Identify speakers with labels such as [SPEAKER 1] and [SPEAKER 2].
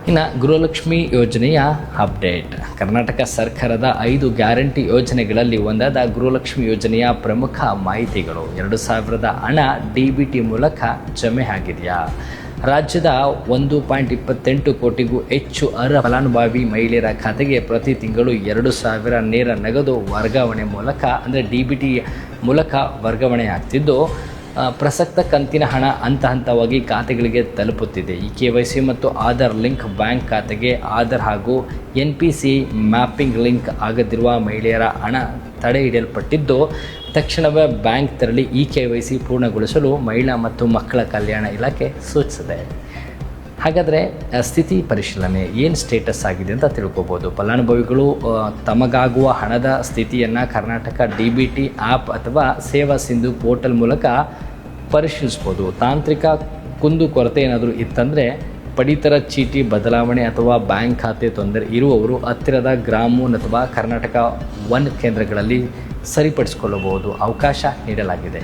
[SPEAKER 1] ಇನ್ನು ಗೃಹಲಕ್ಷ್ಮಿ ಯೋಜನೆಯ ಅಪ್ಡೇಟ್. ಕರ್ನಾಟಕ ಸರ್ಕಾರದ 5 ಗ್ಯಾರಂಟಿ ಯೋಜನೆಗಳಲ್ಲಿ ಒಂದಾದ ಗೃಹಲಕ್ಷ್ಮಿ ಯೋಜನೆಯ ಪ್ರಮುಖ ಮಾಹಿತಿಗಳು. 2,000 ಹಣ DBT ಮೂಲಕ ಜಮೆ ಆಗಿದೆಯಾ? ರಾಜ್ಯದ 1.28 ಕೋಟಿಗೂ ಹೆಚ್ಚು ಅರ್ಹ ಫಲಾನುಭವಿ ಮಹಿಳೆಯರ ಖಾತೆಗೆ ಪ್ರತಿ ತಿಂಗಳು 2,000 ನೇರ ನಗದು ವರ್ಗಾವಣೆ ಮೂಲಕ ಅಂದರೆ DBT ಮೂಲಕ ವರ್ಗಾವಣೆ ಆಗ್ತಿದ್ದು, ಪ್ರಸಕ್ತ ಕಂತಿನ ಹಣ ಹಂತವಾಗಿ ಖಾತೆಗಳಿಗೆ ತಲುಪುತ್ತಿದೆ. ಈ KYC ಮತ್ತು ಆಧಾರ್ ಲಿಂಕ್ ಬ್ಯಾಂಕ್ ಖಾತೆಗೆ ಆಧಾರ್ ಹಾಗೂ NPCI ಮ್ಯಾಪಿಂಗ್ ಲಿಂಕ್ ಆಗದಿರುವ ಮಹಿಳೆಯರ ಹಣ ತಡೆ ಹಿಡಿಯಲ್ಪಟ್ಟಿದ್ದು, ತಕ್ಷಣವೇ ಬ್ಯಾಂಕ್ ತೆರಳಿ ಈ KYC ಪೂರ್ಣಗೊಳಿಸಲು ಮಹಿಳಾ ಮತ್ತು ಮಕ್ಕಳ ಕಲ್ಯಾಣ ಇಲಾಖೆ ಸೂಚಿಸಿದೆ. ಹಾಗಾದರೆ ಸ್ಥಿತಿ ಪರಿಶೀಲನೆ ಏನು ಸ್ಟೇಟಸ್ ಆಗಿದೆ ಅಂತ ತಿಳ್ಕೊಬೋದು. ಫಲಾನುಭವಿಗಳು ತಮಗಾಗುವ ಹಣದ ಸ್ಥಿತಿಯನ್ನು ಕರ್ನಾಟಕ DBT ಆ್ಯಪ್ ಅಥವಾ ಸೇವಾ ಸಿಂಧು ಪೋರ್ಟಲ್ ಮೂಲಕ ಪರಿಶೀಲಿಸ್ಬೋದು. ತಾಂತ್ರಿಕ ಕುಂದುಕೊರತೆ ಏನಾದರೂ ಇತ್ತಂದರೆ ಪಡಿತರ ಚೀಟಿ ಬದಲಾವಣೆ ಅಥವಾ ಬ್ಯಾಂಕ್ ಖಾತೆ ತೊಂದರೆ ಇರುವವರು ಹತ್ತಿರದ ಗ್ರಾಮ ಅಥವಾ ಕರ್ನಾಟಕ 1 ಕೇಂದ್ರಗಳಲ್ಲಿ ಸರಿಪಡಿಸಿಕೊಳ್ಳಬಹುದು ಅವಕಾಶ ನೀಡಲಾಗಿದೆ.